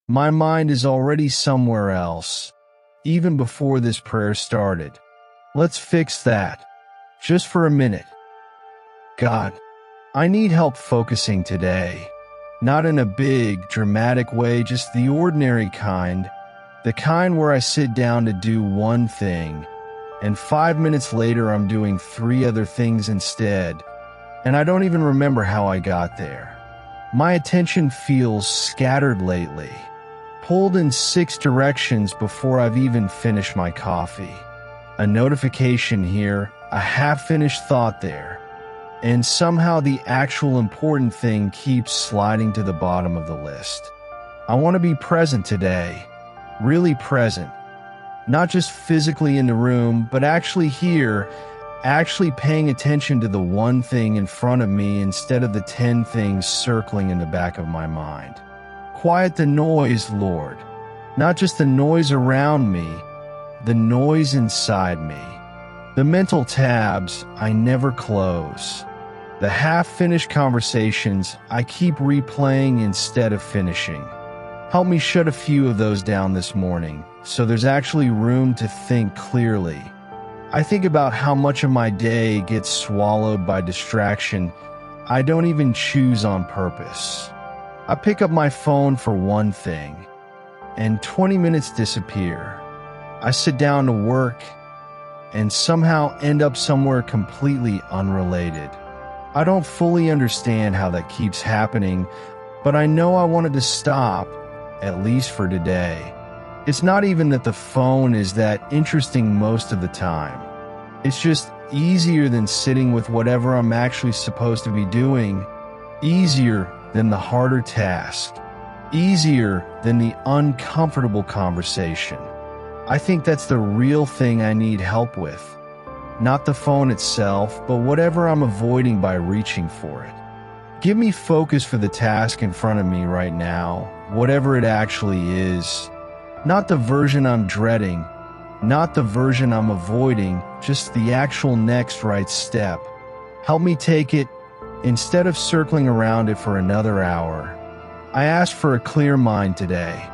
My mind is already somewhere else, even before this prayer started. Let's fix that, just for a minute. God, I need help focusing today. Not in a big, dramatic way, just the ordinary kind. The kind where I sit down to do one thing, and 5 minutes later I'm doing 3 other things instead, and I don't even remember how I got there. My attention feels scattered lately, pulled in 6 directions before I've even finished my coffee. A notification here, a half-finished thought there, and somehow the actual important thing keeps sliding to the bottom of the list. I want to be present today, really present, not just physically in the room, but actually here, actually paying attention to the one thing in front of me instead of the 10 things circling in the back of my mind. Quiet the noise, Lord, not just the noise around me, the noise inside me, the mental tabs I never close, the half-finished conversations I keep replaying instead of finishing. Help me shut a few of those down this morning, so there's actually room to think clearly. I think about how much of my day gets swallowed by distraction I don't even choose on purpose. I pick up my phone for one thing, and 20 minutes disappear. I sit down to work, and somehow end up somewhere completely unrelated. I don't fully understand how that keeps happening, but I know I wanted to stop, at least for today. It's not even that the phone is that interesting most of the time. It's just easier than sitting with whatever I'm actually supposed to be doing, easier than the harder task, easier than the uncomfortable conversation. I think that's the real thing I need help with. Not the phone itself, but whatever I'm avoiding by reaching for it. Give me focus for the task in front of me right now, whatever it actually is. Not the version I'm dreading, not the version I'm avoiding, just the actual next right step. Help me take it instead of circling around it for another hour. I ask for a clear mind today.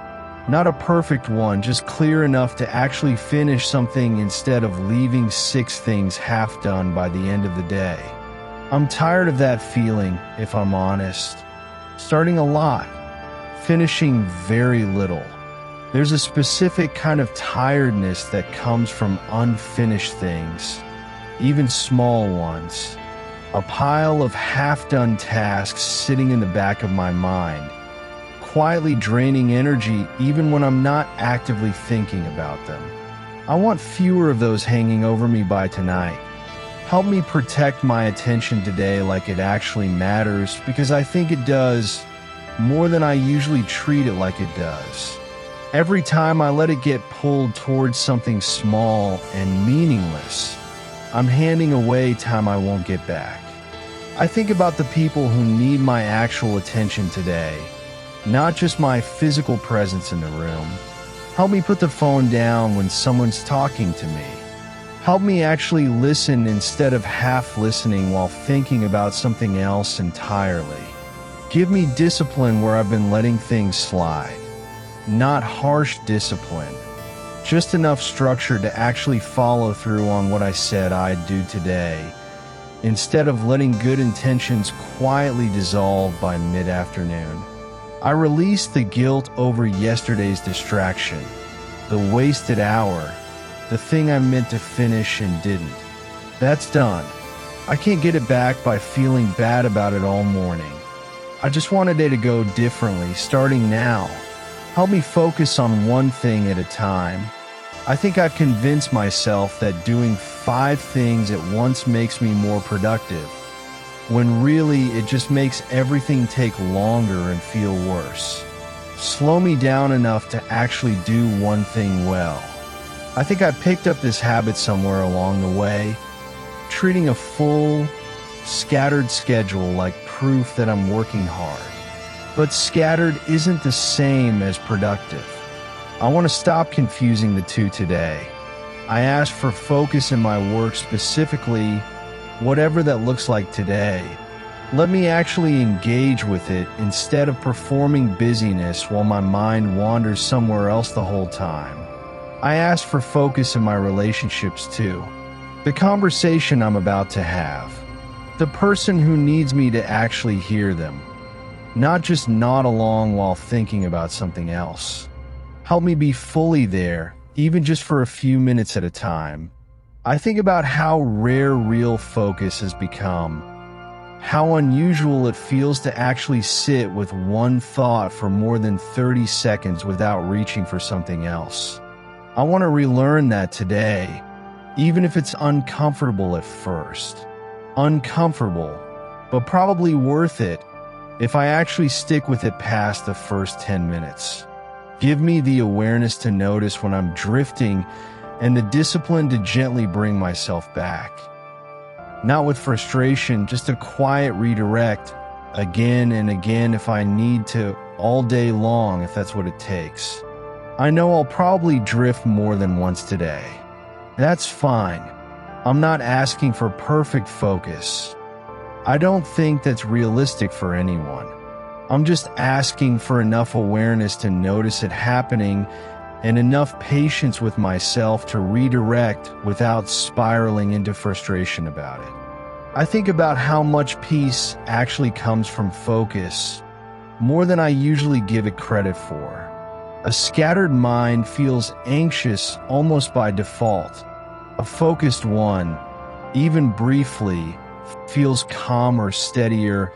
Not a perfect one, just clear enough to actually finish something instead of leaving 6 things half done by the end of the day. I'm tired of that feeling, if I'm honest. Starting a lot, finishing very little. There's a specific kind of tiredness that comes from unfinished things, even small ones. A pile of half-done tasks sitting in the back of my mind, quietly draining energy even when I'm not actively thinking about them. I want fewer of those hanging over me by tonight. Help me protect my attention today like it actually matters, because I think it does more than I usually treat it like it does. Every time I let it get pulled towards something small and meaningless, I'm handing away time I won't get back. I think about the people who need my actual attention today, not just my physical presence in the room. Help me put the phone down when someone's talking to me. Help me actually listen instead of half listening while thinking about something else entirely. Give me discipline where I've been letting things slide. Not harsh discipline, just enough structure to actually follow through on what I said I'd do today, instead of letting good intentions quietly dissolve by mid-afternoon. I release the guilt over yesterday's distraction, the wasted hour, the thing I meant to finish and didn't. That's done. I can't get it back by feeling bad about it all morning. I just want a day to go differently, starting now. Help me focus on one thing at a time. I think I've convinced myself that doing 5 things at once makes me more productive, when really it just makes everything take longer and feel worse. Slow me down enough to actually do one thing well. I think I picked up this habit somewhere along the way, treating a full, scattered schedule like proof that I'm working hard. But scattered isn't the same as productive. I want to stop confusing the two today. I ask for focus in my work, specifically whatever that looks like today. Let me actually engage with it instead of performing busyness while my mind wanders somewhere else the whole time. I ask for focus in my relationships too. The conversation I'm about to have. The person who needs me to actually hear them. Not just nod along while thinking about something else. Help me be fully there, even just for a few minutes at a time. I think about how rare real focus has become. How unusual it feels to actually sit with one thought for more than 30 seconds without reaching for something else. I want to relearn that today, even if it's uncomfortable at first. Uncomfortable, but probably worth it if I actually stick with it past the first 10 minutes. Give me the awareness to notice when I'm drifting and the discipline to gently bring myself back. Not with frustration, just a quiet redirect, again and again if I need to, all day long if that's what it takes. I know I'll probably drift more than once today. That's fine. I'm not asking for perfect focus. I don't think that's realistic for anyone. I'm just asking for enough awareness to notice it happening and enough patience with myself to redirect without spiraling into frustration about it. I think about how much peace actually comes from focus, more than I usually give it credit for. A scattered mind feels anxious almost by default. A focused one, even briefly, feels calmer, steadier,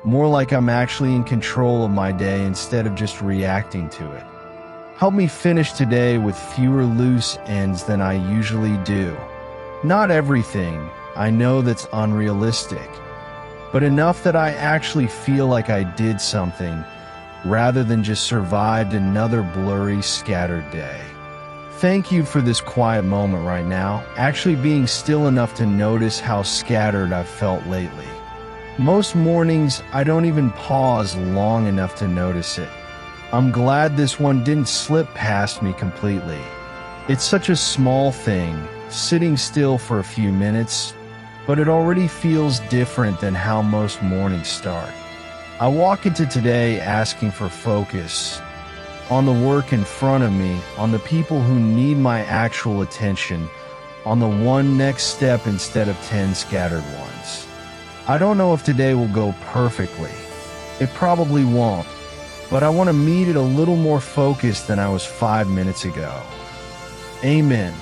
more like I'm actually in control of my day instead of just reacting to it. Help me finish today with fewer loose ends than I usually do. Not everything, I know that's unrealistic, but enough that I actually feel like I did something rather than just survived another blurry, scattered day. Thank you for this quiet moment right now, actually being still enough to notice how scattered I've felt lately. Most mornings, I don't even pause long enough to notice it. I'm glad this one didn't slip past me completely. It's such a small thing, sitting still for a few minutes, but it already feels different than how most mornings start. I walk into today asking for focus, on the work in front of me, on the people who need my actual attention, on the one next step instead of 10 scattered ones. I don't know if today will go perfectly. It probably won't, but I want to meet it a little more focused than I was 5 minutes ago. Amen.